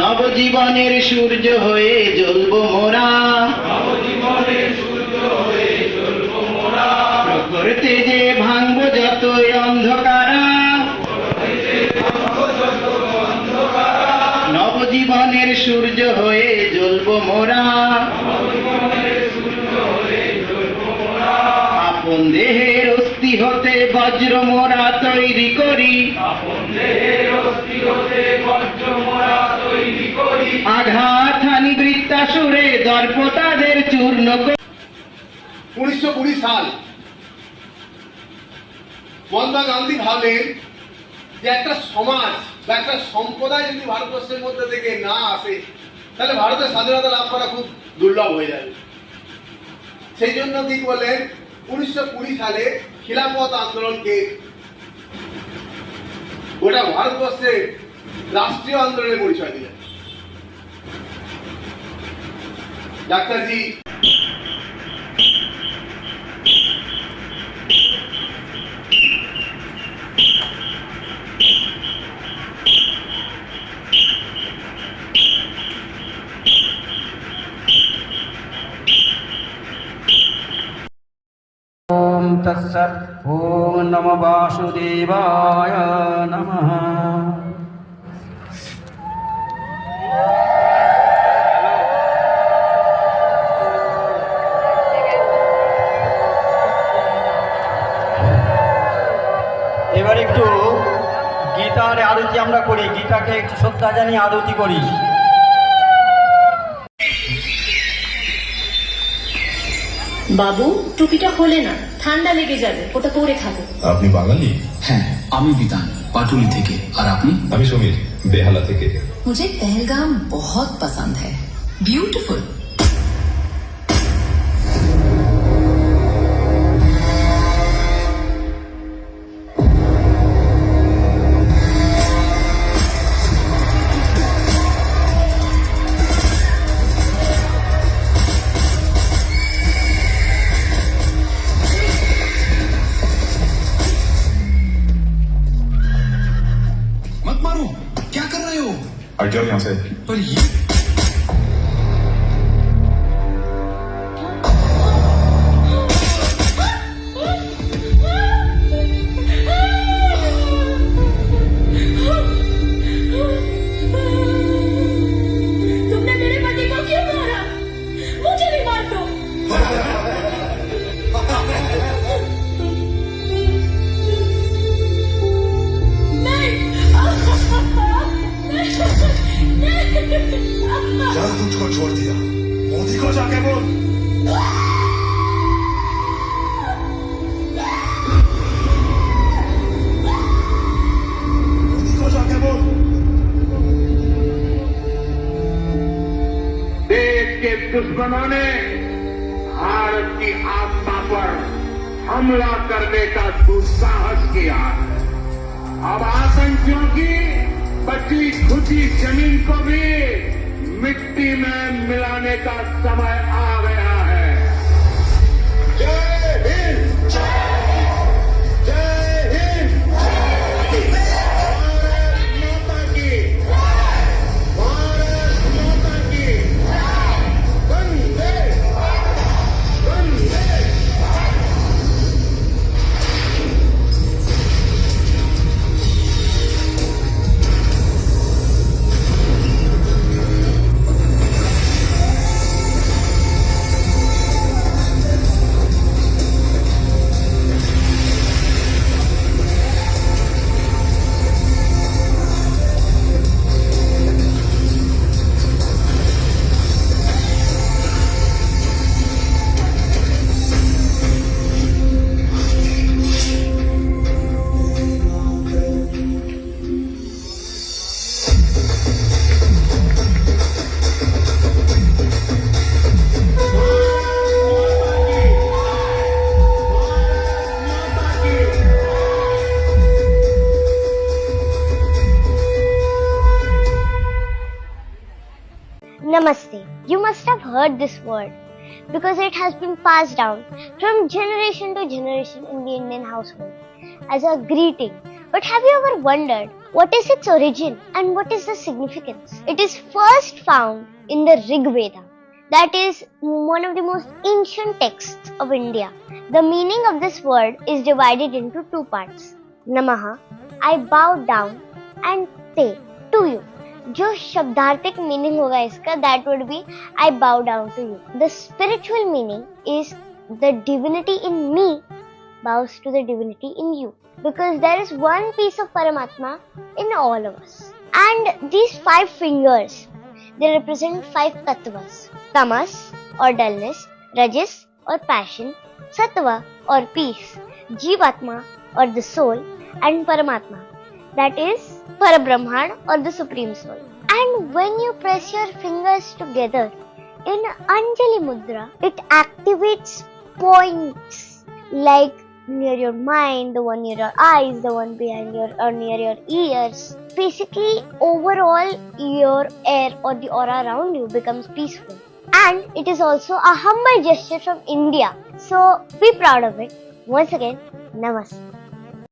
নবজীবনের সূর্য হয়ে জ্বলবো মোরা, প্রখর তেজে ভাঙবো যতই অন্ধকারা, নবজীবনের সূর্য হয়ে জ্বলবো মোরা, আপন দেহের অস্থি হতে বজ্র মোরা তৈরি করি, আঘাত হানি বৃত্তাসুরে দর্প তাদের চূর্ণ করি। 1920 সাল মহাত্মা গান্ধী ভাবলেন যে একটা সমাজ বা একটা সম্প্রদায় যদি ভারতবর্ষের মধ্যে থেকে না আসে তাহলে ভারতের স্বাধীনতা লাভ করা খুব দুর্লভ হয়ে যাবে। সেই জন্য কি করলেন, 1920 সালে খিলাফত আন্দোলনকে গোটা ভারতবর্ষের রাষ্ট্রীয় আন্দোলনের পরিচয় দিলেন। ডাক্তারজি ओम तत्सत्। ओम नमो वासुदेवाय नमः। এবার একটু গীতার আরতি আমরা করি, গীতাকে একটু শ্রদ্ধা জানিয়ে আরতি করি। বাবু টুপিটা খোলে না, ঠান্ডা লেগে যাবে, ওটা পরে থাকো। আপনি বাঙালি? হ্যাঁ, আমি বিতান পাটুলি থেকে। আর আপনি? আমি সমীর, বেহালা থেকে। मुझे पहलगाम बहुत पसंद है, ब्यूटीफुल। मत मारो, क्या कर रहे हो? हट जाओ यहाँ से। पर ये तुमने मेरे पति को क्यों मारा? मुझे भी मार दो। जब तुझको छोड़ दिया, मोदी को जाके बोल। मोदी को जाके बोल। देश के दुश्मनों ने भारत की आत्मा पर हमला करने का दुस्साहस किया है। अब आतंकियों की बची खुची जमीन को भी मिट्टी में मिलाने का समय आ गया है। जय हिंद, जय हिंद, भारत माता की, भारत माता की, वंदे वंदे। Namaste. You must have heard this word because it has been passed down from generation to generation in the Indian household as a greeting But have you ever wondered what is its origin and what is the significance? It is first found in the Rig Veda, that is one of the most ancient texts of India. The meaning of this word is divided into two parts. Namaha, I bow down, and Te, to you. जो शब्दार्थिक meaning होगा इसका, that would be I bow down to you. The spiritual meaning is the divinity in me bows to the divinity in you, because there is one piece of Paramatma in all of us. And these 5 fingers, they represent 5 tattvas: tamas or dullness, rajas or passion, sattva or peace, jivatma or the soul, and Paramatma, that is Parabrahman or the Supreme Soul. And when you press your fingers together in Anjali Mudra, it activates points like near your mind, the one near your eyes, the one behind your or near your ears. Basically, overall, your air or the aura around you becomes peaceful. And it is also a humble gesture from India. So be proud of it. Once again, Namaste.